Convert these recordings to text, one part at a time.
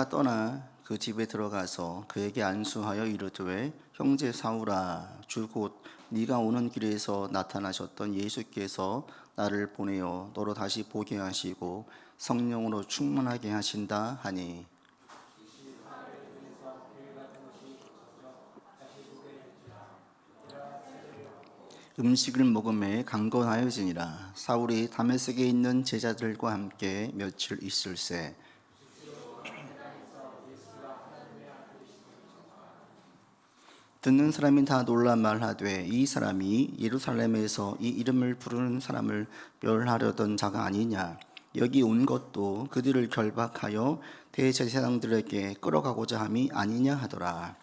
떠나 그 집에 들어가서 그에게 안수하여 이르되 형제 사울아 주 곧 네가 오는 길에서 나타나셨던 예수께서 나를 보내어 너로 다시 보게 하시고 성령으로 충만하게 하신다 하니 음식을 먹음에 강건하여지니라. 사울이 다메섹에 있는 제자들과 함께 며칠 있을새 듣는 사람이 다 놀라 말하되 이 사람이 예루살렘에서 이 이름을 부르는 사람을 멸하려던 자가 아니냐. 여기 온 것도 그들을 결박하여 대제사장들에게 끌어가고자 함이 아니냐 하더라.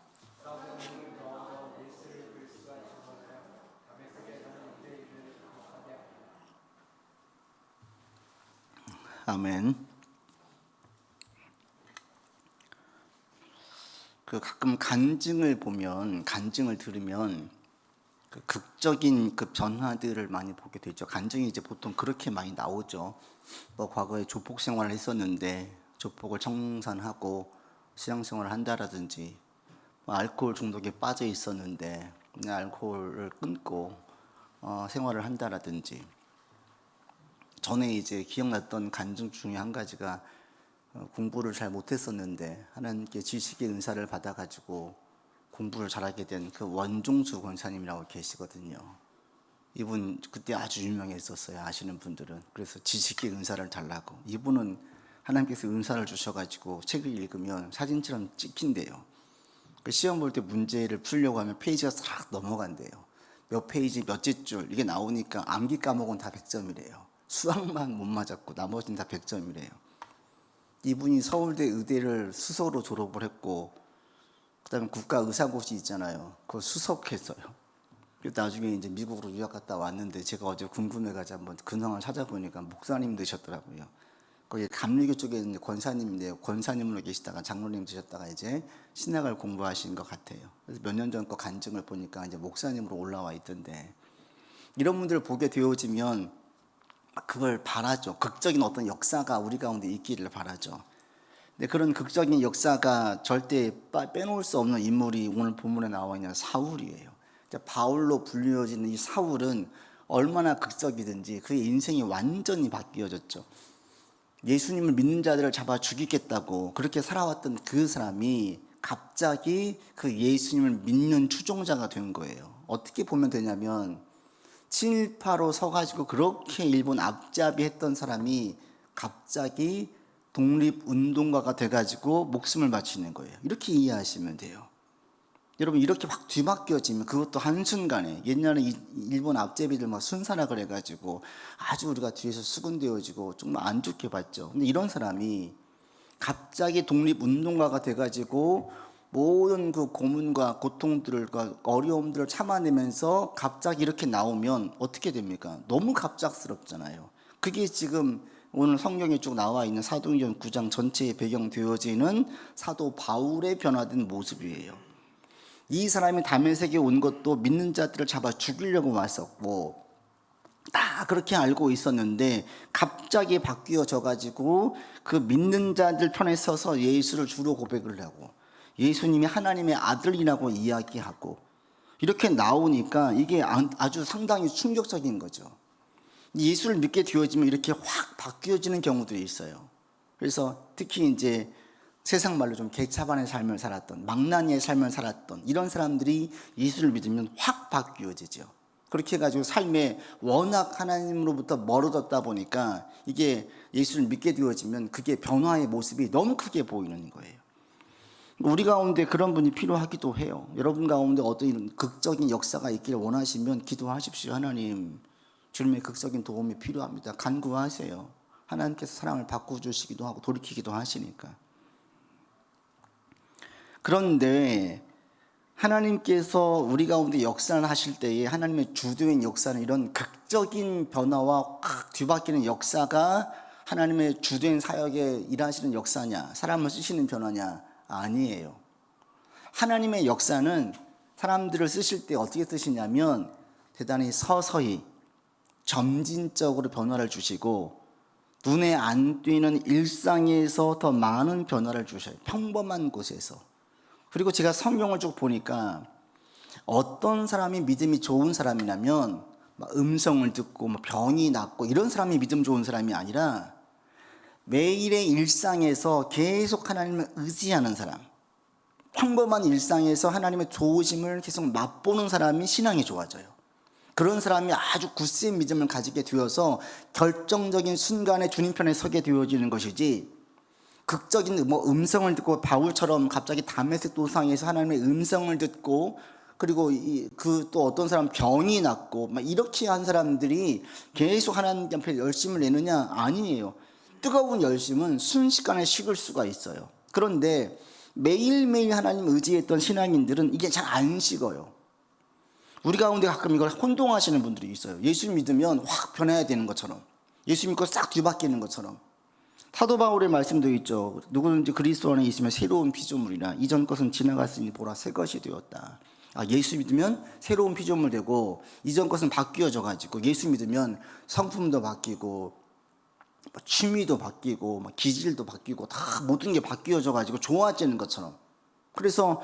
아멘. 가끔 간증을 보면, 간증을 들으면 극적인 변화들을 많이 보게 되죠. 간증이 이제 보통 그렇게 많이 나오죠. 과거에 조폭 생활을 했었는데 조폭을 청산하고 신앙생활을 한다라든지, 알코올 중독에 빠져 있었는데 알코올을 끊고 생활을 한다라든지. 전에 이제 기억났던 간증 중에 한 가지가 공부를 잘 못했었는데 하나님께 지식의 은사를 받아가지고 공부를 잘하게 된 그 원종수 권사님이라고 계시거든요. 이분 그때 아주 유명했었어요. 아시는 분들은. 그래서 지식의 은사를 달라고. 이분은 하나님께서 은사를 주셔가지고 책을 읽으면 사진처럼 찍힌대요. 시험 볼 때 문제를 풀려고 하면 페이지가 싹 넘어간대요. 몇 페이지 몇째 줄 이게 나오니까 암기 과목은 다 100점이래요. 수학만 못 맞았고 나머지는 다 100점이래요. 이분이 서울대 의대를 수서로 졸업을 했고, 그 다음에 국가의사고시 있잖아요. 그거 수석했어요. 그래서 나중에 이제 미국으로 유학 갔다 왔는데 제가 어제 궁금해가지고 한번 근황을 찾아보니까 목사님 되셨더라고요. 거기 감리교 쪽에 있는 권사님인데요. 권사님으로 계시다가 장로님 되셨다가 이제 신학을 공부하신 것 같아요. 그래서 몇 년 전 거 간증을 보니까 이제 목사님으로 올라와 있던데, 이런 분들을 보게 되어지면 그걸 바라죠. 극적인 어떤 역사가 우리 가운데 있기를 바라죠. 근데 그런 극적인 역사가 절대 빼놓을 수 없는 인물이 오늘 본문에 나와 있는 사울이에요. 바울로 불리워지는 이 사울은 얼마나 극적이든지 그의 인생이 완전히 바뀌어졌죠. 예수님을 믿는 자들을 잡아 죽이겠다고 그렇게 살아왔던 그 사람이 갑자기 그 예수님을 믿는 추종자가 된 거예요. 어떻게 보면 되냐면, 친일파로 서가지고 그렇게 일본 앞잡이 했던 사람이 갑자기 독립운동가가 돼가지고 목숨을 바치는 거예요. 이렇게 이해하시면 돼요. 여러분, 이렇게 확 뒤바뀌어지면 그것도 한순간에, 옛날에 일본 앞잡이들 막 순사락을 해가지고 아주 우리가 뒤에서 수군되어지고 정말 안 좋게 봤죠. 근데 이런 사람이 갑자기 독립운동가가 돼가지고 모든 그 고문과 고통들과 어려움들을 참아내면서 갑자기 이렇게 나오면 어떻게 됩니까? 너무 갑작스럽잖아요. 그게 지금 오늘 성경에 쭉 나와 있는 사도행전 9장 전체에 배경되어지는 사도 바울의 변화된 모습이에요. 이 사람이 다메섹에 온 것도 믿는 자들을 잡아 죽이려고 왔었고, 다 그렇게 알고 있었는데 갑자기 바뀌어져 가지고 그 믿는 자들 편에 서서 예수를 주로 고백을 하고 예수님이 하나님의 아들이라고 이야기하고, 이렇게 나오니까 이게 아주 상당히 충격적인 거죠. 예수를 믿게 되어지면 이렇게 확 바뀌어지는 경우도 있어요. 그래서 특히 이제 세상 말로 좀 개차반의 삶을 살았던, 망나니의 삶을 살았던 이런 사람들이 예수를 믿으면 확 바뀌어지죠. 그렇게 해가지고 삶에 워낙 하나님으로부터 멀어졌다 보니까 이게 예수를 믿게 되어지면 그게 변화의 모습이 너무 크게 보이는 거예요. 우리 가운데 그런 분이 필요하기도 해요. 여러분 가운데 어떤 극적인 역사가 있기를 원하시면 기도하십시오. 하나님, 주님의 극적인 도움이 필요합니다. 간구하세요. 하나님께서 사람을 바꿔주시기도 하고 돌이키기도 하시니까. 그런데 하나님께서 우리 가운데 역사를 하실 때에 하나님의 주도인 역사는 이런 극적인 변화와 확 뒤바뀌는 역사가 하나님의 주도인 사역에 일하시는 역사냐, 사람을 쓰시는 변화냐? 아니에요. 하나님의 역사는 사람들을 쓰실 때 어떻게 쓰시냐면 대단히 서서히 점진적으로 변화를 주시고, 눈에 안 띄는 일상에서 더 많은 변화를 주셔요. 평범한 곳에서. 그리고 제가 성경을 쭉 보니까 어떤 사람이 믿음이 좋은 사람이냐면 막 음성을 듣고 뭐 병이 낫고 이런 사람이 믿음 좋은 사람이 아니라 매일의 일상에서 계속 하나님을 의지하는 사람, 평범한 일상에서 하나님의 좋으심을 계속 맛보는 사람이 신앙이 좋아져요. 그런 사람이 아주 굳센 믿음을 가지게 되어서 결정적인 순간에 주님 편에 서게 되어지는 것이지, 극적인 음성을 듣고 바울처럼 갑자기 다메섹 도상에서 하나님의 음성을 듣고 그리고 또 어떤 사람 병이 났고 막 이렇게 한 사람들이 계속 하나님 앞에 열심을 내느냐? 아니에요. 뜨거운 열심은 순식간에 식을 수가 있어요. 그런데 매일매일 하나님 의지했던 신앙인들은 이게 잘 안 식어요. 우리 가운데 가끔 이걸 혼동하시는 분들이 있어요. 예수 믿으면 확 변해야 되는 것처럼, 예수 믿고 싹 뒤바뀌는 것처럼. 사도 바울의 말씀도 있죠. 누구든지 그리스도 안에 있으면 새로운 피조물이라, 이전 것은 지나갔으니 보라 새 것이 되었다. 예수 믿으면 새로운 피조물 되고 이전 것은 바뀌어져 가지고, 예수 믿으면 성품도 바뀌고 취미도 바뀌고 기질도 바뀌고 다 모든 게 바뀌어져 가지고 좋아지는 것처럼. 그래서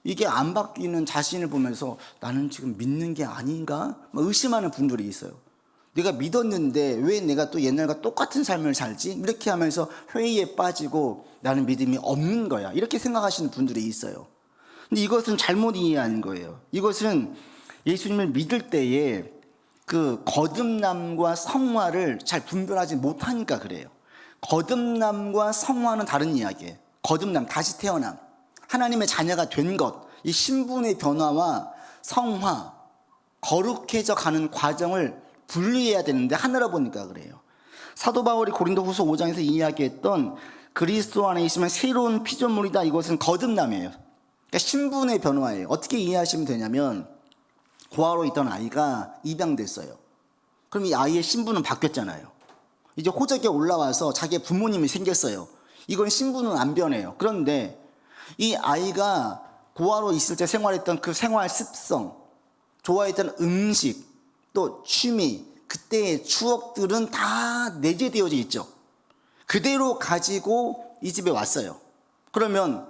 이게 안 바뀌는 자신을 보면서 나는 지금 믿는 게 아닌가? 의심하는 분들이 있어요. 내가 믿었는데 왜 내가 또 옛날과 똑같은 삶을 살지? 이렇게 하면서 회의에 빠지고 나는 믿음이 없는 거야, 이렇게 생각하시는 분들이 있어요. 근데 이것은 잘못 이해하는 거예요. 이것은 예수님을 믿을 때에 그 거듭남과 성화를 잘 분별하지 못하니까 그래요. 거듭남과 성화는 다른 이야기예요. 거듭남, 다시 태어남, 하나님의 자녀가 된 것, 이 신분의 변화와 성화, 거룩해져 가는 과정을 분리해야 되는데 하늘아 보니까 그래요. 사도 바울이 고린도후서 5장에서 이야기했던 그리스도 안에 있으면 새로운 피조물이다, 이것은 거듭남이에요. 그러니까 신분의 변화예요. 어떻게 이해하시면 되냐면, 고아로 있던 아이가 입양됐어요. 그럼 이 아이의 신분은 바뀌었잖아요. 이제 호적에 올라와서 자기의 부모님이 생겼어요. 이건 신분은 안 변해요. 그런데 이 아이가 고아로 있을 때 생활했던 그 생활 습성, 좋아했던 음식, 또 취미, 그때의 추억들은 다 내재되어져 있죠. 그대로 가지고 이 집에 왔어요. 그러면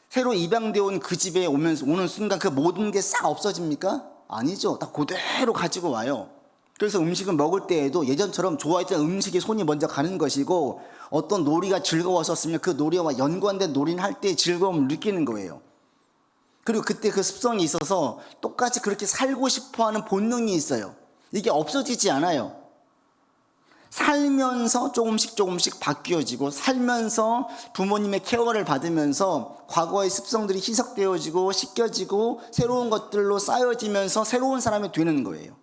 새로 입양되어 온 그 집에 오는 순간 그 모든 게 싹 없어집니까? 아니죠. 다 그대로 가지고 와요. 그래서 음식을 먹을 때에도 예전처럼 좋아했던 음식에 손이 먼저 가는 것이고, 어떤 놀이가 즐거웠었으면 그 놀이와 연관된 놀이를 할 때 즐거움을 느끼는 거예요. 그리고 그때 그 습성이 있어서 똑같이 그렇게 살고 싶어하는 본능이 있어요. 이게 없어지지 않아요. 살면서 조금씩 바뀌어지고, 살면서 부모님의 케어를 받으면서 과거의 습성들이 희석되어지고 씻겨지고 새로운 것들로 쌓여지면서 새로운 사람이 되는 거예요.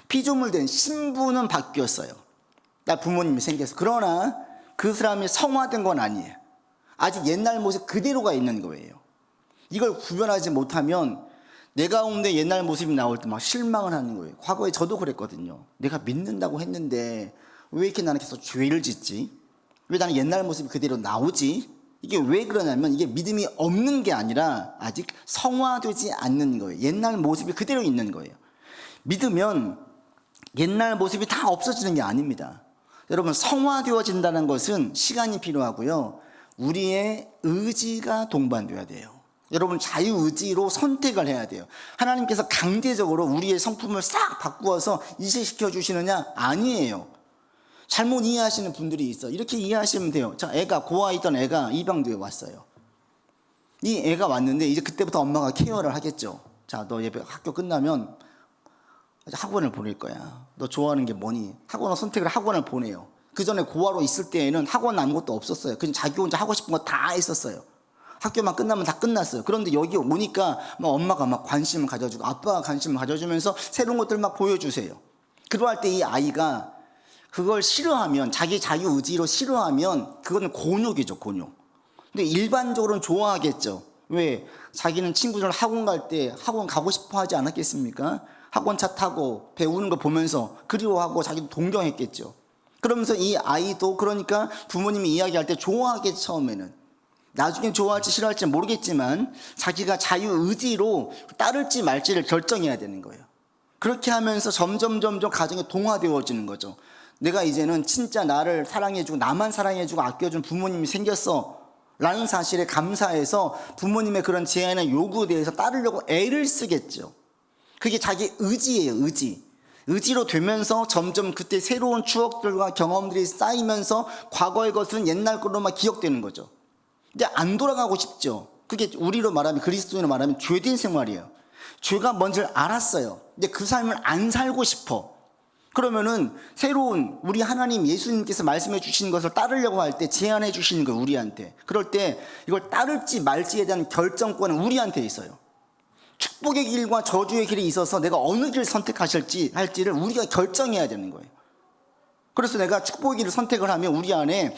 피조물 된 신분은 바뀌었어요. 나 부모님이 생겨서. 그러나 그 사람이 성화된 건 아니에요. 아직 옛날 모습 그대로가 있는 거예요. 이걸 구별하지 못하면 내 가운데 옛날 모습이 나올 때 막 실망을 하는 거예요. 과거에 저도 그랬거든요. 내가 믿는다고 했는데 왜 이렇게 나는 계속 죄를 짓지? 왜 나는 옛날 모습이 그대로 나오지? 이게 왜 그러냐면, 이게 믿음이 없는 게 아니라 아직 성화되지 않는 거예요. 옛날 모습이 그대로 있는 거예요. 믿으면 옛날 모습이 다 없어지는 게 아닙니다. 여러분, 성화되어진다는 것은 시간이 필요하고요, 우리의 의지가 동반돼야 돼요. 여러분, 자유의지로 선택을 해야 돼요. 하나님께서 강제적으로 우리의 성품을 싹 바꾸어서 이식시켜 주시느냐? 아니에요. 잘못 이해하시는 분들이 있어. 이렇게 이해하시면 돼요. 자, 고아 있던 애가 입양되어 왔어요. 이 애가 왔는데 이제 그때부터 엄마가 케어를 하겠죠. 자, 너 예배 학교 끝나면 학원을 보낼 거야. 너 좋아하는 게 뭐니? 학원을 선택을 학원을 보내요. 그 전에 고아로 있을 때에는 학원 아무것도 없었어요. 그냥 자기 혼자 하고 싶은 거 다 했었어요. 학교만 끝나면 다 끝났어요. 그런데 여기 오니까 엄마가 관심을 가져주고 아빠가 관심을 가져주면서 새로운 것들 보여주세요. 그러할 때 이 아이가 그걸 싫어하면, 자기 자유의지로 싫어하면 그건 곤욕이죠, 곤욕. 근데 일반적으로는 좋아하겠죠. 왜? 자기는 친구들 학원 갈 때 학원 가고 싶어 하지 않았겠습니까? 학원차 타고 배우는 거 보면서 그리워하고 자기도 동경했겠죠. 그러면서 이 아이도 그러니까 부모님이 이야기할 때 좋아하겠죠, 처음에는. 나중에 좋아할지 싫어할지 모르겠지만 자기가 자유의지로 따를지 말지를 결정해야 되는 거예요. 그렇게 하면서 점점 가정이 동화되어지는 거죠. 내가 이제는 진짜 나를 사랑해주고 나만 사랑해주고 아껴준 부모님이 생겼어 라는 사실에 감사해서 부모님의 그런 제안이나 요구에 대해서 따르려고 애를 쓰겠죠. 그게 자기 의지예요. 의지로 되면서 점점 그때 새로운 추억들과 경험들이 쌓이면서 과거의 것은 옛날 것로만 기억되는 거죠. 이제 안 돌아가고 싶죠. 그게 우리로 말하면, 그리스도인으로 말하면 죄된 생활이에요. 죄가 뭔지를 알았어요. 근데 그 삶을 안 살고 싶어. 그러면은 새로운 우리 하나님 예수님께서 말씀해 주시는 것을 따르려고 할 때 제안해 주시는 거예요, 우리한테. 그럴 때 이걸 따를지 말지에 대한 결정권은 우리한테 있어요. 축복의 길과 저주의 길이 있어서 내가 어느 길을 할지를 우리가 결정해야 되는 거예요. 그래서 내가 축복의 길을 선택을 하면 우리 안에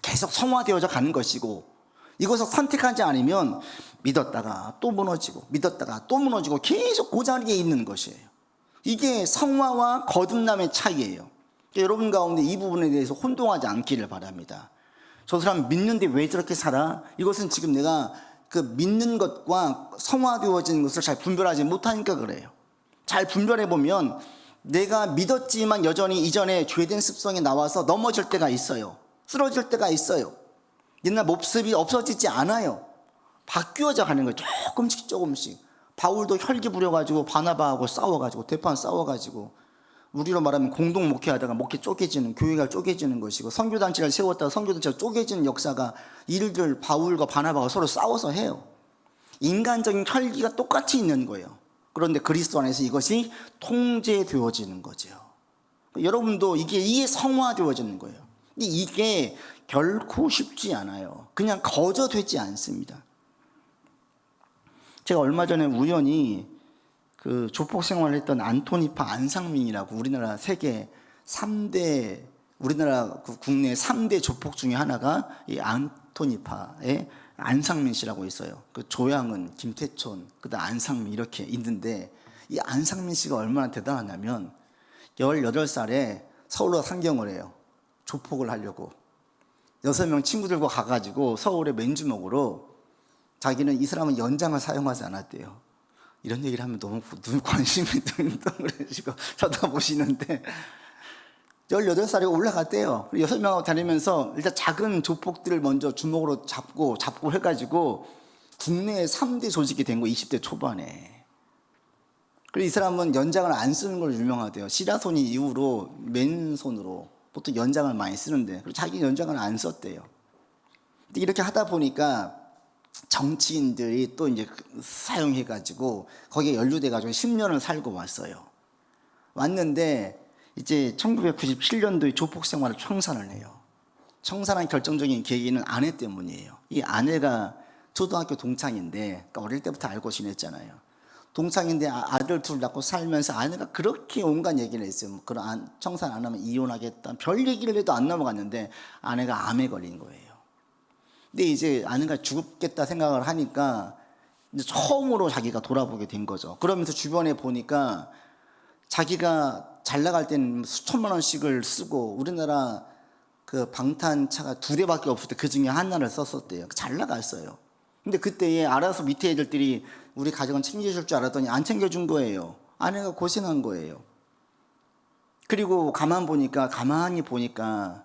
계속 성화되어져 가는 것이고, 이것을 선택하지 않으면 믿었다가 또 무너지고 믿었다가 또 무너지고 계속 그 자리에 있는 것이에요. 이게 성화와 거듭남의 차이예요. 여러분 가운데 이 부분에 대해서 혼동하지 않기를 바랍니다. 저 사람 믿는데 왜 저렇게 살아? 이것은 지금 내가 그 믿는 것과 성화되어지는 것을 잘 분별하지 못하니까 그래요. 잘 분별해 보면 내가 믿었지만 여전히 이전에 죄된 습성이 나와서 넘어질 때가 있어요. 쓰러질 때가 있어요. 옛날 모습이 없어지지 않아요. 바뀌어져 가는 거예요. 조금씩. 바울도 혈기 부려가지고 바나바하고 싸워가지고 대판 싸워가지고, 우리로 말하면 공동 목회하다가 목회 쪼개지는, 교회가 쪼개지는 것이고, 선교단체를 세웠다가 선교단체가 쪼개지는 역사가 일들 바울과 바나바가 서로 싸워서 해요. 인간적인 혈기가 똑같이 있는 거예요. 그런데 그리스도 안에서 이것이 통제되어지는 거죠. 여러분도 이게 성화되어지는 거예요. 이게 결코 쉽지 않아요. 그냥 거저되지 않습니다. 제가 얼마 전에 우연히 그 조폭 생활을 했던 안토니파 안상민이라고, 우리나라 세계 3대, 우리나라 국내 3대 조폭 중에 하나가 이 안토니파의 안상민 씨라고 있어요. 그 조양은, 김태촌, 그다음 안상민 이렇게 있는데, 이 안상민 씨가 얼마나 대단하냐면 18살에 서울로 상경을 해요. 조폭을 하려고 6명 친구들과 가가지고 서울의 맨주먹으로, 자기는 이 사람은 연장을 사용하지 않았대요. 이런 얘기를 하면 너무 관심이 그러시고 쳐다보시는데, 18살에 올라갔대요. 6명하고 다니면서 일단 작은 조폭들을 먼저 주먹으로 잡고 해가지고 국내에 3대 조직이 된 거, 20대 초반에. 그리고 이 사람은 연장을 안 쓰는 걸로 유명하대요. 시라손이 이후로 맨손으로 보통 연장을 많이 쓰는데, 그리고 자기 연장을 안 썼대요. 근데 이렇게 하다 보니까 정치인들이 또 이제 사용해가지고 거기에 연루돼가지고 10년을 살고 왔어요. 왔는데 이제 1997년도에 조폭 생활을 청산을 해요. 청산한 결정적인 계기는 아내 때문이에요. 이 아내가 초등학교 동창인데, 그러니까 어릴 때부터 알고 지냈잖아요. 동창인데 아들 둘 낳고 살면서 아내가 그렇게 온갖 얘기를 했어요. 그런 청산 안 하면 이혼하겠다, 별 얘기를 해도 안 넘어갔는데 아내가 암에 걸린 거예요. 근데 이제 아내가 죽겠다 생각을 하니까 이제 처음으로 자기가 돌아보게 된 거죠. 그러면서 주변에 보니까 자기가 잘 나갈 때는 수천만 원씩을 쓰고, 우리나라 그 방탄차가 2대밖에 없을 때 그 중에 하나를 썼었대요. 잘 나갔어요. 근데 그때에 알아서 밑에 애들끼리 우리 가정은 챙겨줄 줄 알았더니 안 챙겨준 거예요. 아내가 고생한 거예요. 그리고 가만히 보니까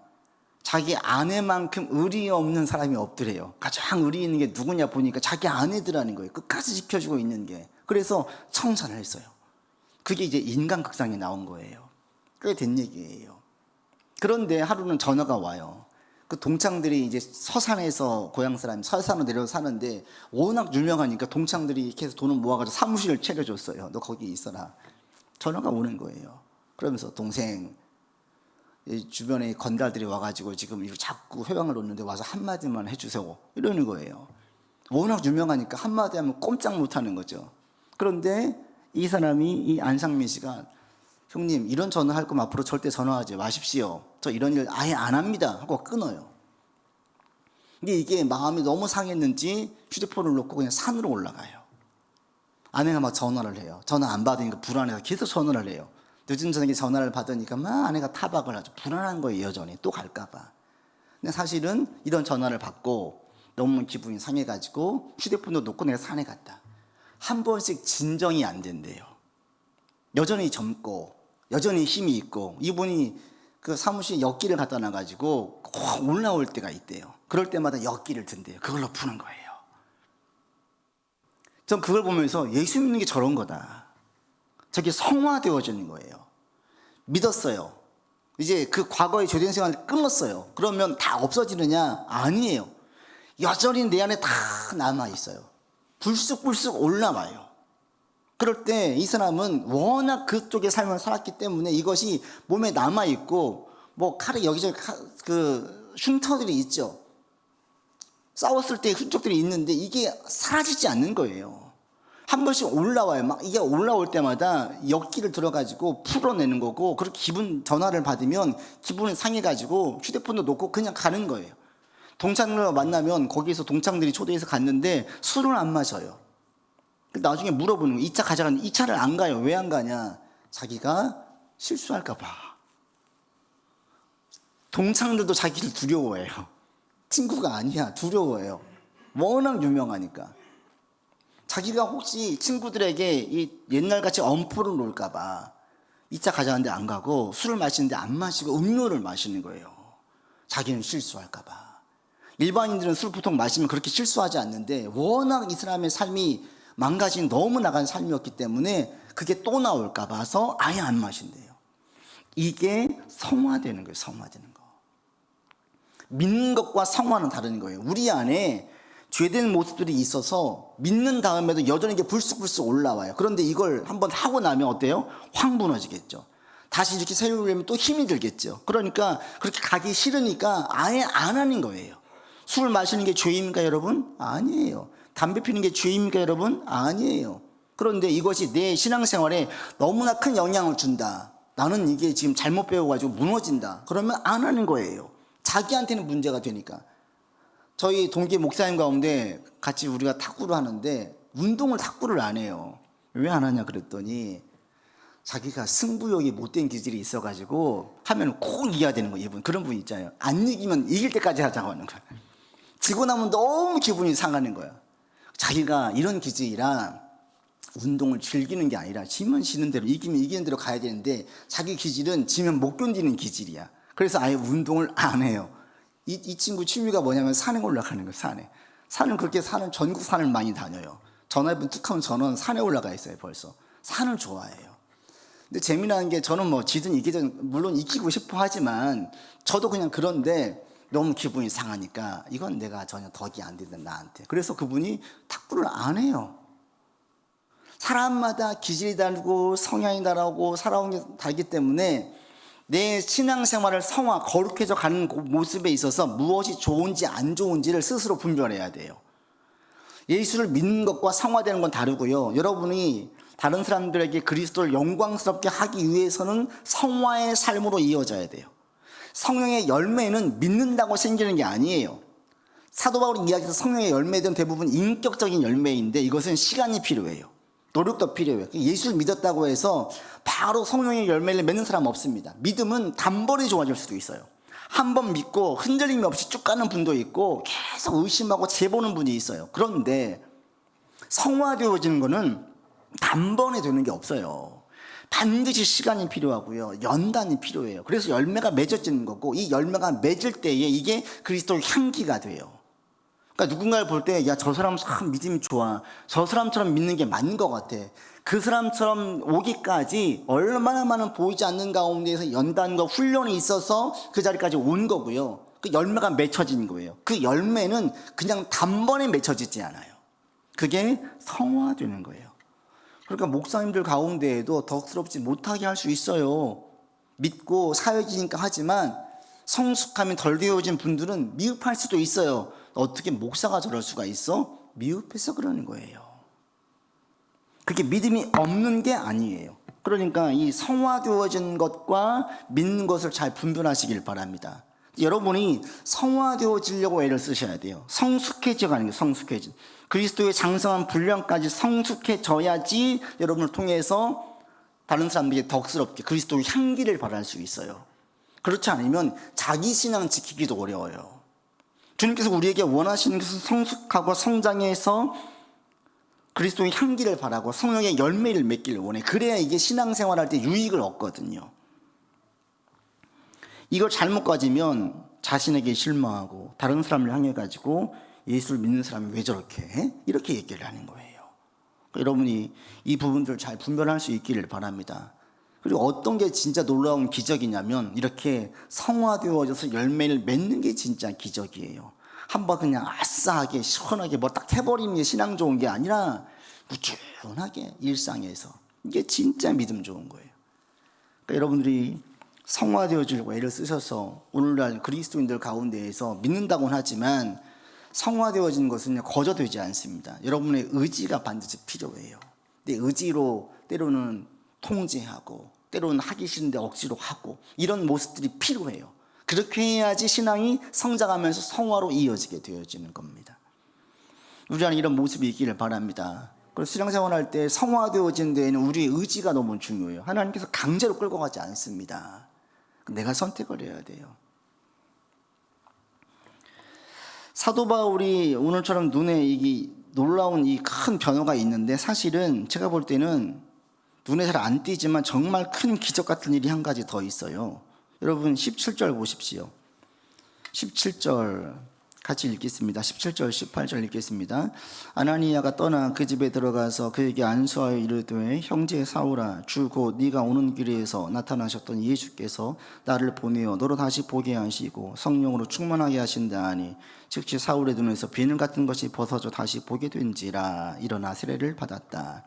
자기 아내만큼 의리 없는 사람이 없더래요. 가장 의리 있는 게 누구냐 보니까 자기 아내들하는 거예요. 끝까지 지켜주고 있는 게. 그래서 청산을 했어요. 그게 이제 인간극장에 나온 거예요. 꽤 된 얘기예요. 그런데 하루는 전화가 와요. 그 동창들이 이제 서산에서, 고향 사람이 서산으로 내려서 사는데 워낙 유명하니까 동창들이 계속 돈을 모아가지고 사무실을 차려줬어요. 너 거기 있어라. 전화가 오는 거예요. 그러면서 동생, 주변에 건달들이 와가지고 지금 이거 자꾸 회방을 놓는데 와서 한마디만 해주세요, 이러는 거예요. 워낙 유명하니까 한마디 하면 꼼짝 못하는 거죠. 그런데 이 사람이, 이 안상민 씨가, 형님 이런 전화 할 거면 앞으로 절대 전화하지 마십시오, 저 이런 일 아예 안 합니다 하고 끊어요. 근데 이게 마음이 너무 상했는지 휴대폰을 놓고 그냥 산으로 올라가요. 아내가 막 전화를 해요. 전화 안 받으니까 불안해서 계속 전화를 해요. 늦은 저녁에 전화를 받으니까 막 아내가 타박을 하죠. 불안한 거예요, 여전히. 또 갈까봐. 근데 사실은 이런 전화를 받고 너무 기분이 상해가지고 휴대폰도 놓고 내가 산에 갔다. 한 번씩 진정이 안 된대요. 여전히 젊고 여전히 힘이 있고, 이분이 그 사무실 엿기를 갖다 놔가지고 꼭 올라올 때가 있대요. 그럴 때마다 엿기를 든대요. 그걸로 푸는 거예요. 전 그걸 보면서 예수 믿는 게 저런 거다. 저게 성화되어지는 거예요. 믿었어요. 이제 그 과거의 죄된 생활을 끊었어요. 그러면 다 없어지느냐? 아니에요. 여전히 내 안에 다 남아있어요. 불쑥불쑥 올라와요. 그럴 때 이 사람은 워낙 그쪽의 삶을 살았기 때문에 이것이 몸에 남아있고, 뭐 칼에 여기저기 그 흉터들이 있죠. 싸웠을 때 흔적들이 있는데 이게 사라지지 않는 거예요. 한 번씩 올라와요. 막 이게 올라올 때마다 엿기를 들어가지고 풀어내는 거고, 그렇게 기분 전화를 받으면 기분이 상해가지고 휴대폰도 놓고 그냥 가는 거예요. 동창들과 만나면 거기에서 동창들이 초대해서 갔는데 술을 안 마셔요. 나중에 물어보는 거예요. 2차 가져가는데 2차를 안 가요. 왜 안 가냐? 자기가 실수할까 봐. 동창들도 자기를 두려워해요. 친구가 아니야. 두려워해요. 워낙 유명하니까. 자기가 혹시 친구들에게 이 옛날같이 엄포를 놓을까 봐 2차 가져가는데 안 가고, 술을 마시는데 안 마시고 음료를 마시는 거예요. 자기는 실수할까 봐. 일반인들은 술 보통 마시면 그렇게 실수하지 않는데 워낙 이 사람의 삶이 망가진, 너무 나간 삶이었기 때문에 그게 또 나올까 봐서 아예 안 마신대요. 이게 성화되는 거예요. 성화되는 거. 믿는 것과 성화는 다른 거예요. 우리 안에 죄된 모습들이 있어서 믿는 다음에도 여전히 이게 불쑥불쑥 올라와요. 그런데 이걸 한번 하고 나면 어때요? 확 무너지겠죠. 다시 이렇게 세우려면 또 힘이 들겠죠. 그러니까 그렇게 가기 싫으니까 아예 안 하는 거예요. 술 마시는 게 죄입니까, 여러분? 아니에요. 담배 피는 게 죄입니까, 여러분? 아니에요. 그런데 이것이 내 신앙생활에 너무나 큰 영향을 준다. 나는 이게 지금 잘못 배워가지고 무너진다. 그러면 안 하는 거예요. 자기한테는 문제가 되니까. 저희 동기 목사님 가운데 같이 우리가 탁구를 하는데 운동을 탁구를 안 해요. 왜 안 하냐 그랬더니 자기가 승부욕이 못된 기질이 있어가지고 하면 꼭 이겨야 되는 거예요. 이분 그런 분 있잖아요. 안 이기면 이길 때까지 하자고 하는 거야. 지고 나면 너무 기분이 상하는 거야. 자기가 이런 기질이라 운동을 즐기는 게 아니라 지면 지는 대로, 이기면 이기는 대로 가야 되는데 자기 기질은 지면 못 견디는 기질이야. 그래서 아예 운동을 안 해요. 이 친구 취미가 뭐냐면 산에 올라가는 거예요. 산은 그렇게 전국 산을 많이 다녀요. 전화해보면 툭 하면 전원 산에 올라가 있어요. 벌써 산을 좋아해요. 근데 재미나는 게, 저는 뭐 지든 이기든 물론 이기고 싶어 하지만 저도 그냥 그런데 너무 기분이 상하니까 이건 내가 전혀 덕이 안 된다, 나한테. 그래서 그분이 탁구를 안 해요. 사람마다 기질이 다르고 성향이 다르고 살아온 게 다르기 때문에 내 신앙생활을 성화, 거룩해져 가는 모습에 있어서 무엇이 좋은지 안 좋은지를 스스로 분별해야 돼요. 예수를 믿는 것과 성화되는 건 다르고요. 여러분이 다른 사람들에게 그리스도를 영광스럽게 하기 위해서는 성화의 삶으로 이어져야 돼요. 성령의 열매는 믿는다고 생기는 게 아니에요. 사도 바울이 이야기해서 성령의 열매들은 대부분 인격적인 열매인데 이것은 시간이 필요해요. 노력도 필요해요. 예수를 믿었다고 해서 바로 성령의 열매를 맺는 사람 없습니다. 믿음은 단번에 좋아질 수도 있어요. 한 번 믿고 흔들림이 없이 쭉 가는 분도 있고 계속 의심하고 재보는 분이 있어요. 그런데 성화되어지는 거는 단번에 되는 게 없어요. 반드시 시간이 필요하고요. 연단이 필요해요. 그래서 열매가 맺어지는 거고, 이 열매가 맺을 때에 이게 그리스도의 향기가 돼요. 그러니까 누군가를 볼 때, 야, 저 사람 참 믿음이 좋아. 저 사람처럼 믿는 게 맞는 것 같아. 그 사람처럼 오기까지 얼마나 많은 보이지 않는 가운데에서 연단과 훈련이 있어서 그 자리까지 온 거고요. 그 열매가 맺혀진 거예요. 그 열매는 그냥 단번에 맺혀지지 않아요. 그게 성화되는 거예요. 그러니까 목사님들 가운데에도 덕스럽지 못하게 할 수 있어요. 믿고 사역이니까 하지만 성숙함이 덜 되어진 분들은 미흡할 수도 있어요. 어떻게 목사가 저럴 수가 있어? 미흡해서 그러는 거예요. 그게 믿음이 없는 게 아니에요. 그러니까 이 성화되어진 것과 믿는 것을 잘 분별하시길 바랍니다. 여러분이 성화되어지려고 애를 쓰셔야 돼요. 성숙해져가는 게 성숙해진. 그리스도의 장성한 분량까지 성숙해져야지 여러분을 통해서 다른 사람들에게 덕스럽게 그리스도의 향기를 발할 수 있어요. 그렇지 않으면 자기 신앙 지키기도 어려워요. 주님께서 우리에게 원하시는 것은 성숙하고 성장해서 그리스도의 향기를 바라고 성령의 열매를 맺기를 원해. 그래야 이게 신앙생활할 때 유익을 얻거든요. 이걸 잘못 가지면 자신에게 실망하고 다른 사람을 향해 가지고 예수를 믿는 사람이 왜 저렇게 해? 이렇게 얘기를 하는 거예요. 여러분이 이 부분들을 잘 분별할 수 있기를 바랍니다. 그리고 어떤 게 진짜 놀라운 기적이냐면 이렇게 성화되어져서 열매를 맺는 게 진짜 기적이에요. 한번 그냥 아싸하게 시원하게 뭐 딱 해버리는 게 신앙 좋은 게 아니라 꾸준하게 일상에서, 이게 진짜 믿음 좋은 거예요. 그러니까 여러분들이 성화되어지려고 애를 쓰셔서 오늘날 그리스도인들 가운데에서 믿는다고는 하지만 성화되어지는 것은 거저되지 않습니다. 여러분의 의지가 반드시 필요해요. 근데 의지로 때로는 통제하고 때로는 하기 싫은데 억지로 하고 이런 모습들이 필요해요. 그렇게 해야지 신앙이 성장하면서 성화로 이어지게 되어지는 겁니다. 우리 안에 이런 모습이 있기를 바랍니다. 그래서 신앙생활할 때 성화되어진 데에는 우리의 의지가 너무 중요해요. 하나님께서 강제로 끌고 가지 않습니다. 내가 선택을 해야 돼요. 사도 바울이 오늘처럼 눈에 이 놀라운 이 큰 변화가 있는데 사실은 제가 볼 때는 눈에 잘 안 띄지만 정말 큰 기적 같은 일이 한 가지 더 있어요. 여러분 17절 보십시오. 17절 같이 읽겠습니다. 17절 18절 읽겠습니다. 아나니아가 떠나 그 집에 들어가서 그에게 안수하여 이르되 형제 사울아 주 곧 네가 오는 길에서 나타나셨던 예수께서 나를 보내어 너로 다시 보게 하시고 성령으로 충만하게 하신다 하니 즉시 사울의 눈에서 비늘 같은 것이 벗어져 다시 보게 된지라. 일어나 세례를 받았다.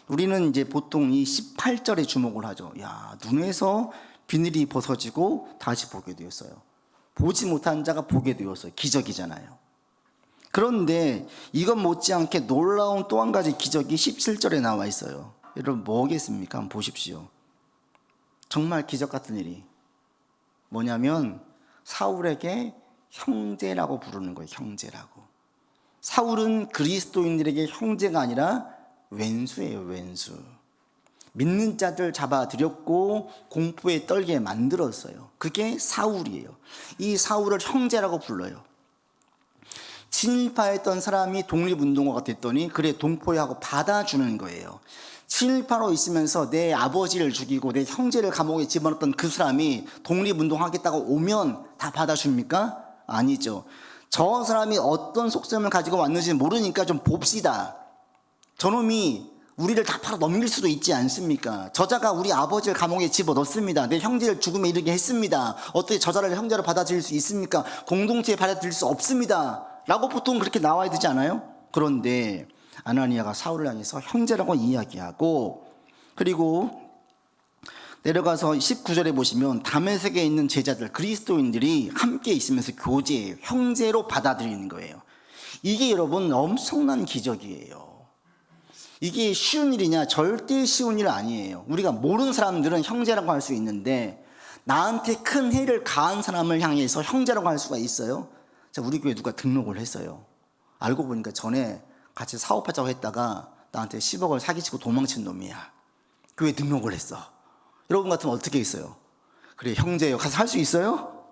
우리는 이제 보통 이 18절에 주목을 하죠. 야, 눈에서 비늘이 벗어지고 다시 보게 되었어요. 보지 못한 자가 보게 되었어요. 기적이잖아요. 그런데 이것 못지않게 놀라운 또 한 가지 기적이 17절에 나와 있어요. 여러분 뭐겠습니까? 한번 보십시오. 정말 기적 같은 일이 뭐냐면 사울에게 형제라고 부르는 거예요. 형제라고. 사울은 그리스도인들에게 형제가 아니라 왼수예요. 왼수. 믿는 자들 잡아들였고 공포에 떨게 만들었어요. 그게 사울이에요. 이 사울을 형제라고 불러요. 친일파했던 사람이 독립운동가가 됐더니 그래 동포하고 받아주는 거예요. 친일파로 있으면서 내 아버지를 죽이고 내 형제를 감옥에 집어넣었던 그 사람이 독립운동하겠다고 오면 다 받아줍니까? 아니죠. 저 사람이 어떤 속셈을 가지고 왔는지 모르니까 좀 봅시다. 저놈이 우리를 다 팔아 넘길 수도 있지 않습니까? 저자가 우리 아버지를 감옥에 집어넣습니다. 내 형제를 죽음에 이르게 했습니다. 어떻게 저자를 형제로 받아들일 수 있습니까? 공동체에 받아들일 수 없습니다. 라고 보통 그렇게 나와야 되지 않아요? 그런데 아나니아가 사울을 향해서 형제라고 이야기하고, 그리고 내려가서 19절에 보시면 다메섹에 있는 제자들, 그리스도인들이 함께 있으면서 교제해요. 형제로 받아들이는 거예요. 이게 여러분 엄청난 기적이에요. 이게 쉬운 일이냐? 절대 쉬운 일 아니에요. 우리가 모르는 사람들은 형제라고 할 수 있는데 나한테 큰 해를 가한 사람을 향해서 형제라고 할 수가 있어요? 자, 우리 교회 누가 등록을 했어요. 알고 보니까 전에 같이 사업하자고 했다가 나한테 10억을 사기치고 도망친 놈이야. 교회 등록을 했어. 여러분 같으면 어떻게 했어요? 그래, 형제예요. 가서 할 수 있어요?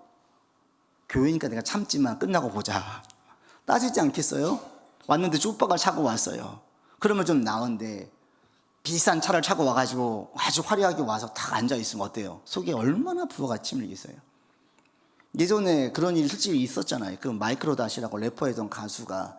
교회니까 내가 참지만 끝나고 보자. 따지지 않겠어요? 왔는데 쭈빠가 차고 왔어요. 그러면 좀 나은데 비싼 차를 차고 와가지고 아주 화려하게 와서 딱 앉아있으면 어때요? 속에 얼마나 부어가 침 흘리겠어요? 예전에 그런 일이 실제로 있었잖아요. 그 마이크로 다시라고 래퍼였던 가수가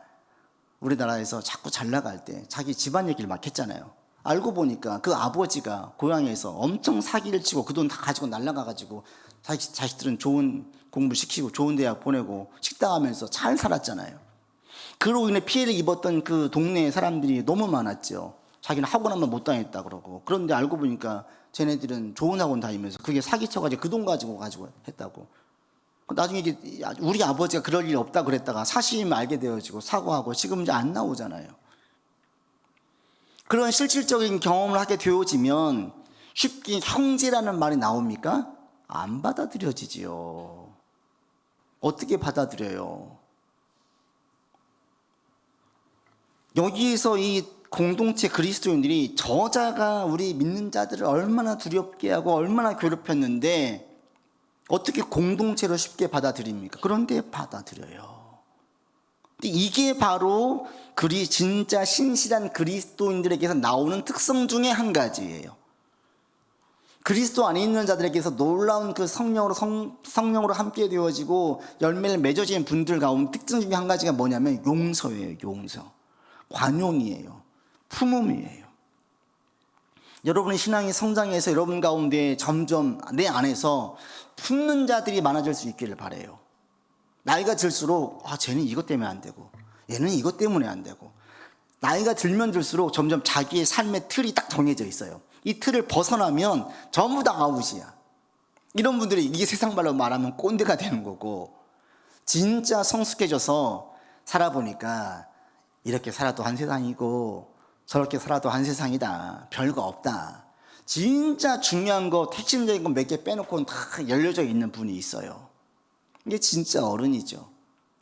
우리나라에서 자꾸 잘 나갈 때 자기 집안 얘기를 막 했잖아요. 알고 보니까 그 아버지가 고향에서 엄청 사기를 치고 그 돈 다 가지고 날라가가지고 자식들은 좋은 공부 시키고 좋은 대학 보내고 식당하면서 잘 살았잖아요. 그로 인해 피해를 입었던 그 동네의 사람들이 너무 많았죠. 자기는 학원 한번 못 다녔다 그러고. 그런데 알고 보니까 쟤네들은 좋은 학원 다니면서 그게 사기쳐가지고 그 돈 가지고 했다고. 나중에 이제 우리 아버지가 그럴 일이 없다 그랬다가 사실임을 알게 되어지고 사과하고 지금 이제 안 나오잖아요. 그런 실질적인 경험을 하게 되어지면 쉽게 형제라는 말이 나옵니까? 안 받아들여지지요. 어떻게 받아들여요? 여기에서 이 공동체 그리스도인들이 저자가 우리 믿는 자들을 얼마나 두렵게 하고 얼마나 괴롭혔는데 어떻게 공동체로 쉽게 받아들입니까? 그런데 받아들여요. 이게 바로 진짜 신실한 그리스도인들에게서 나오는 특성 중에 한 가지예요. 그리스도 안에 있는 자들에게서 놀라운 그 성령으로 함께 되어지고 열매를 맺어지는 분들 가운데 특징 중에 한 가지가 뭐냐면 용서예요. 용서. 관용이에요. 품음이에요. 여러분의 신앙이 성장해서 여러분 가운데 점점 내 안에서 품는 자들이 많아질 수 있기를 바라요. 나이가 들수록 쟤는 이것 때문에 안 되고 얘는 이것 때문에 안 되고, 나이가 들면 들수록 점점 자기의 삶의 틀이 딱 정해져 있어요. 이 틀을 벗어나면 전부 다 아웃이야. 이런 분들이 이게 세상 말로 말하면 꼰대가 되는 거고, 진짜 성숙해져서 살아보니까 이렇게 살아도 한 세상이고 저렇게 살아도 한 세상이다, 별거 없다, 진짜 중요한 거 핵심적인 거 몇 개 빼놓고는 다 열려져 있는 분이 있어요. 이게 진짜 어른이죠.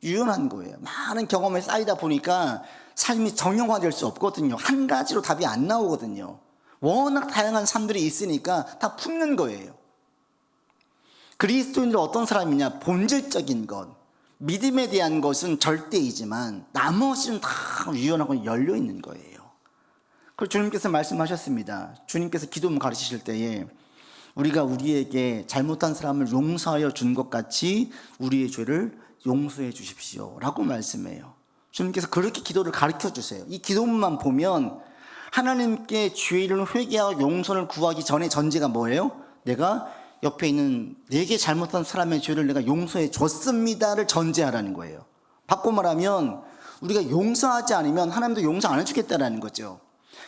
유연한 거예요. 많은 경험을 쌓이다 보니까 삶이 정형화될 수 없거든요. 한 가지로 답이 안 나오거든요. 워낙 다양한 삶들이 있으니까 다 품는 거예요. 그리스도인들 어떤 사람이냐? 본질적인 것, 믿음에 대한 것은 절대이지만 나머지는 다 유연하고 열려 있는 거예요. 그리고 주님께서 말씀하셨습니다. 주님께서 기도문 가르치실 때에 우리가 우리에게 잘못한 사람을 용서하여 준 것 같이 우리의 죄를 용서해 주십시오 라고 말씀해요. 주님께서 그렇게 기도를 가르쳐 주세요. 이 기도문만 보면 하나님께 죄를 회개하고 용서를 구하기 전에 전제가 뭐예요? 내가 옆에 있는 내게 잘못한 사람의 죄를 내가 용서해 줬습니다를 전제하라는 거예요. 바꿔 말하면 우리가 용서하지 않으면 하나님도 용서 안 해주겠다라는 거죠.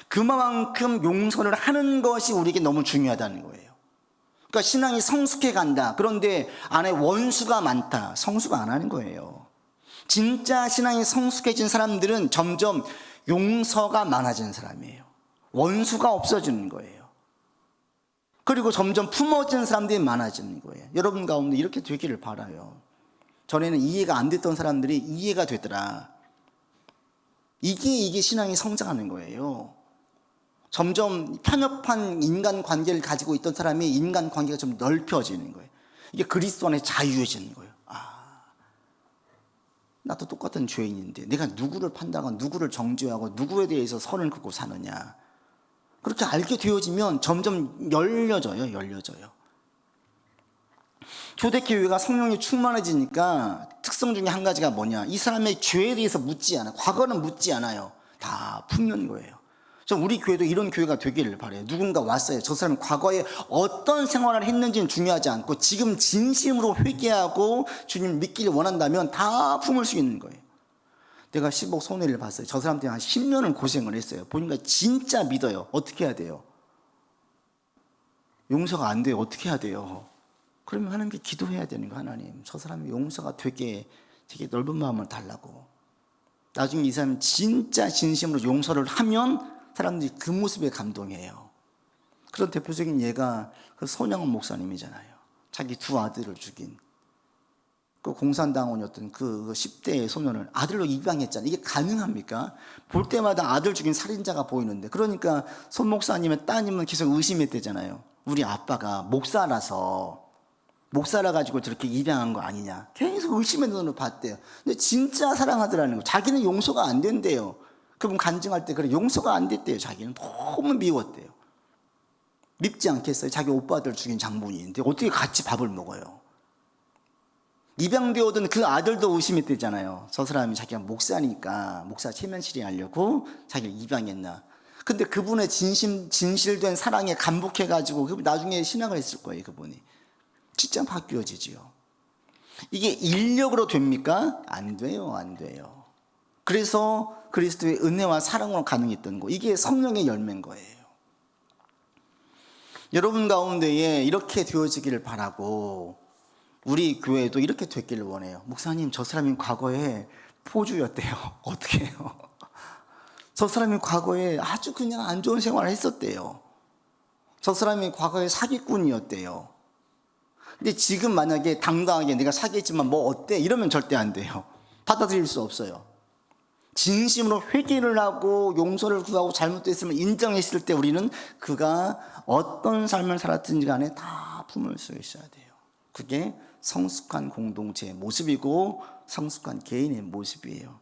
그만큼 용서를 하는 것이 우리에게 너무 중요하다는 거예요. 그러니까 신앙이 성숙해 간다. 그런데 안에 원수가 많다. 성숙 안 하는 거예요. 진짜 신앙이 성숙해진 사람들은 점점 용서가 많아지는 사람이에요. 원수가 없어지는 거예요. 그리고 점점 품어지는 사람들이 많아지는 거예요. 여러분 가운데 이렇게 되기를 바라요. 전에는 이해가 안 됐던 사람들이 이해가 되더라. 이게 신앙이 성장하는 거예요. 점점 편협한 인간관계를 가지고 있던 사람이 인간관계가 좀 넓혀지는 거예요. 이게 그리스도 안에 자유해지는 거예요. 나도 똑같은 죄인인데 내가 누구를 판단하고 누구를 정죄하고 누구에 대해서 선을 긋고 사느냐. 그렇게 알게 되어지면 점점 열려져요. 초대교회가 성령이 충만해지니까 특성 중에 한 가지가 뭐냐? 이 사람의 죄에 대해서 묻지 않아요. 과거는 묻지 않아요. 다 품는 거예요. 우리 교회도 이런 교회가 되기를 바라요. 누군가 왔어요. 저 사람이 과거에 어떤 생활을 했는지는 중요하지 않고 지금 진심으로 회개하고 주님 믿기를 원한다면 다 품을 수 있는 거예요. 내가 10억 손해를 봤어요. 저 사람 때문에 한 10년을 고생을 했어요. 보니까 진짜 믿어요. 어떻게 해야 돼요? 용서가 안 돼요. 어떻게 해야 돼요? 그러면 하나님께 기도해야 되는 거. 하나님, 저 사람이 용서가 되게 넓은 마음을 달라고. 나중에 이 사람이 진짜 진심으로 용서를 하면 사람들이 그 모습에 감동해요. 그런 대표적인 예가 그 손양원 목사님이잖아요. 자기 두 아들을 죽인 그 공산당원이었던 그 10대 소년을 아들로 입양했잖아요. 이게 가능합니까? 볼 때마다 아들 죽인 살인자가 보이는데, 그러니까 손 목사님의 따님은 계속 의심했대잖아요. 우리 아빠가 목사라 가지고 저렇게 입양한 거 아니냐. 계속 의심의 눈으로 봤대요. 근데 진짜 사랑하더라는 거. 자기는 용서가 안 된대요. 그분 간증할 때 그래, 용서가 안 됐대요. 자기는 너무 미웠대요. 밉지 않겠어요? 자기 오빠들 죽인 장본인인데 어떻게 같이 밥을 먹어요? 입양되어든 그 아들도 의심했대잖아요. 저 사람이 자기가 목사니까 목사 체면실이 하려고 자기를 입양했나. 근데 그분의 진실된 사랑에 감복해가지고 그분 나중에 신앙을 했을 거예요. 그분이 진짜 바뀌어지지요. 이게 인력으로 됩니까? 안 돼요. 그래서 그리스도의 은혜와 사랑으로 가능했던 거, 이게 성령의 열매인 거예요. 여러분 가운데에 이렇게 되어지기를 바라고, 우리 교회도 이렇게 됐기를 원해요. 목사님, 저 사람이 과거에 포주였대요. 어떻게 해요? 저 사람이 과거에 아주 그냥 안 좋은 생활을 했었대요. 저 사람이 과거에 사기꾼이었대요. 근데 지금 만약에 당당하게 내가 사기했지만 뭐 어때? 이러면 절대 안 돼요. 받아들일 수 없어요. 진심으로 회개를 하고 용서를 구하고 잘못됐음을 인정했을 때 우리는 그가 어떤 삶을 살았든지 간에 다 품을 수 있어야 돼요. 그게 성숙한 공동체의 모습이고 성숙한 개인의 모습이에요.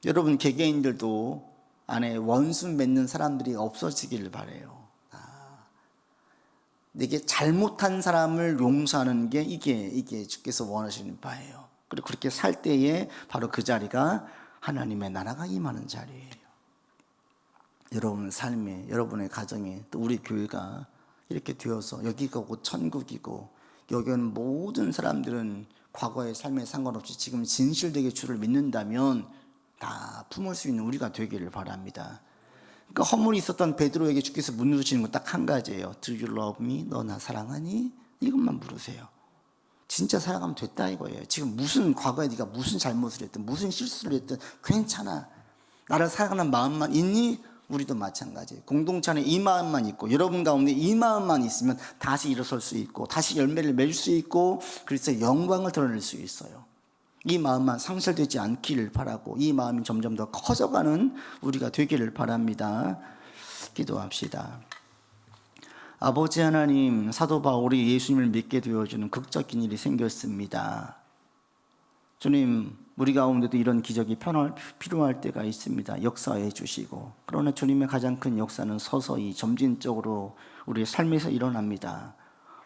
여러분 개개인들도 안에 원수 맺는 사람들이 없어지기를 바라요. 내게 잘못한 사람을 용서하는 게 이게 주께서 원하시는 바예요. 그리고 그렇게 살 때에 바로 그 자리가 하나님의 나라가 임하는 자리예요. 여러분 삶에, 여러분의 가정에, 또 우리 교회가 이렇게 되어서 여기가 곧 천국이고, 여기 오는 모든 사람들은 과거의 삶에 상관없이 지금 진실되게 주를 믿는다면 다 품을 수 있는 우리가 되기를 바랍니다. 그러니까 허물이 있었던 베드로에게 주께서 물으시는 건 딱 한 가지예요. Do you love me? 너 나 사랑하니? 이것만 물으세요. 진짜 사랑하면 됐다 이거예요. 지금 무슨 과거에 네가 무슨 잘못을 했든 무슨 실수를 했든 괜찮아. 나를 사랑하는 마음만 있니? 우리도 마찬가지예요. 공동체 안에 이 마음만 있고, 여러분 가운데 이 마음만 있으면 다시 일어설 수 있고, 다시 열매를 맺을 수 있고, 그리스도의 영광을 드러낼 수 있어요. 이 마음만 상실되지 않기를 바라고, 이 마음이 점점 더 커져가는 우리가 되기를 바랍니다. 기도합시다. 아버지 하나님, 사도 바울이 예수님을 믿게 되어주는 극적인 일이 생겼습니다. 주님, 우리 가운데도 이런 기적이 필요할 때가 있습니다. 역사해 주시고, 그러나 주님의 가장 큰 역사는 서서히 점진적으로 우리의 삶에서 일어납니다.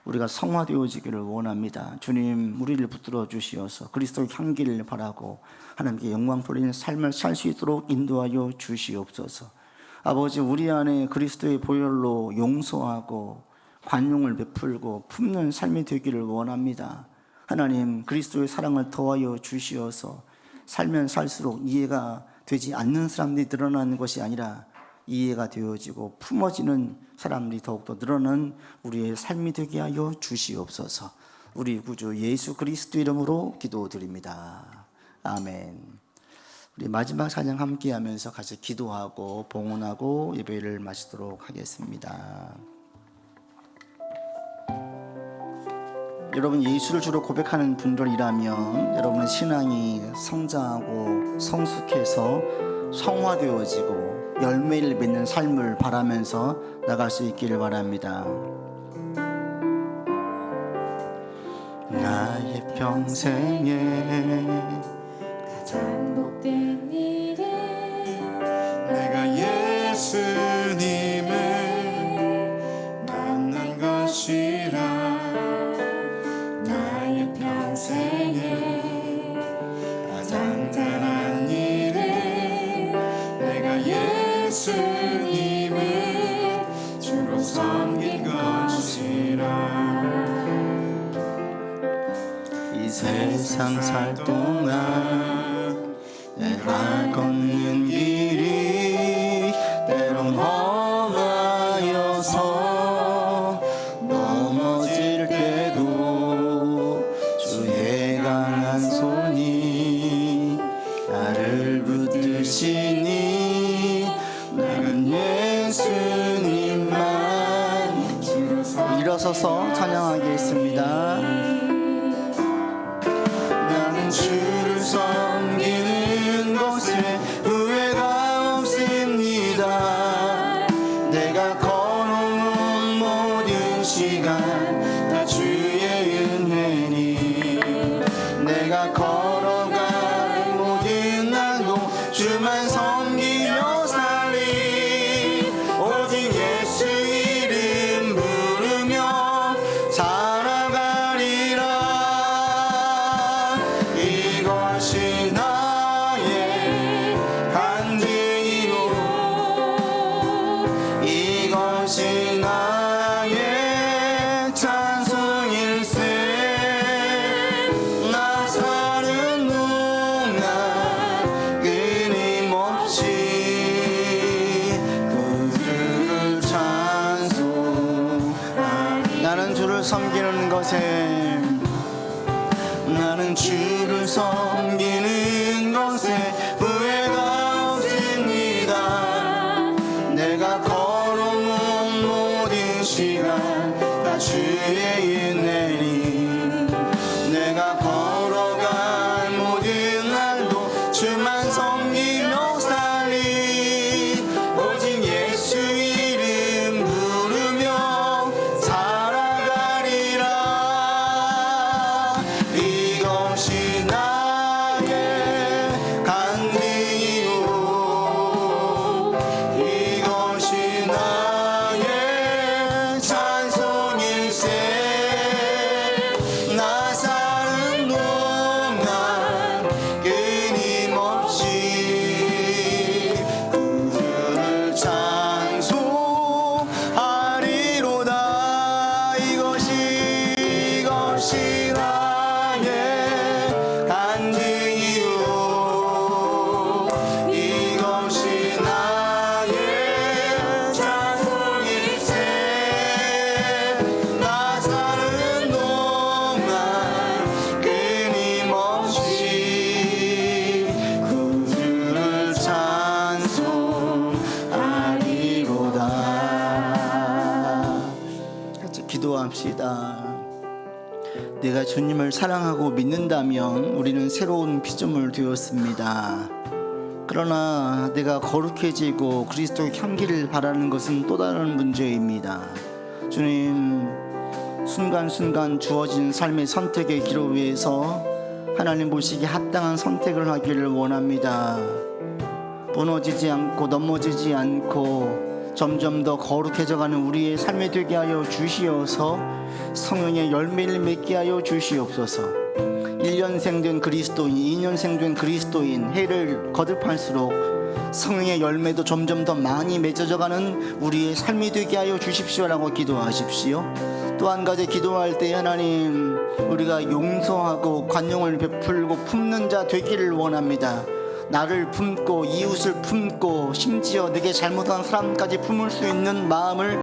우리가 성화되어지기를 원합니다. 주님, 우리를 붙들어 주시어서 그리스도의 향기를 바라고 하나님께 영광 돌리는 삶을 살 수 있도록 인도하여 주시옵소서. 아버지, 우리 안에 그리스도의 보혈로 용서하고 관용을 베풀고 품는 삶이 되기를 원합니다. 하나님, 그리스도의 사랑을 더하여 주시어서 살면 살수록 이해가 되지 않는 사람들이 늘어나는 것이 아니라 이해가 되어지고 품어지는 사람들이 더욱더 늘어나는 우리의 삶이 되게 하여 주시옵소서. 우리 구주 예수 그리스도 이름으로 기도드립니다. 아멘. 우리 마지막 찬양 함께 하면서 같이 기도하고 봉헌하고 예배를 마치도록 하겠습니다. 여러분, 예수를 주로 고백하는 분들이라면 여러분의 신앙이 성장하고 성숙해서 성화되어지고 열매를 맺는 삶을 바라면서 나갈 수 있기를 바랍니다. 나의 평생에 가장 복된 일은 내가 예수님을 만난 것이라. 나의 평생에 가장 잘한 일은 내가 예수님을 주로 섬긴 것이라. 이 세상 살 동안 내가 걷는 길이 때론 험하여서 넘어질 때도 주의 강한 손이 나를 붙드시니 나는 예수님만. 일어서서 찬양하겠습니다. 나는 주를 섬기는 것에 후회가 없습니다. 내가 걸어온 모든 시간 다 주의 은혜니, 내가 걸어간 모든 날도 주만 섬기며 살리. 오직 예수 이름 부르며 살아가리라. 이것이 나의 간증이요, 이것이 나의 찬송일세. 나 사는 동안 끊임없이 그를 찬송하리. 나는 주를 섬기는 것에, 나는 주를 섬기는 것에 후회가 없습니다. 내가 걸어온 모든 시간 다 주의 은혜니, 내가 걸어간 모든 날도 주만 섬기며 살리. 오직 예수 이름 부르며 살아가리라. 이것이 나의 간 기도합시다. 내가 주님을 사랑하고 믿는다면 우리는 새로운 피조물 되었습니다. 그러나 내가 거룩해지고 그리스도의 향기를 바라는 것은 또 다른 문제입니다. 주님, 순간순간 주어진 삶의 선택의 길을 위해서 하나님 보시기에 합당한 선택을 하기를 원합니다. 무너지지 않고 넘어지지 않고 점점 더 거룩해져가는 우리의 삶이 되게 하여 주시어서 성령의 열매를 맺게 하여 주시옵소서. 1년생 된 그리스도인, 2년생 된 그리스도인, 해를 거듭할수록 성령의 열매도 점점 더 많이 맺어져가는 우리의 삶이 되게 하여 주십시오라고 기도하십시오. 또 한 가지 기도할 때 하나님, 우리가 용서하고 관용을 베풀고 품는 자 되기를 원합니다. 나를 품고 이웃을 품고 심지어 내게 잘못한 사람까지 품을 수 있는 마음을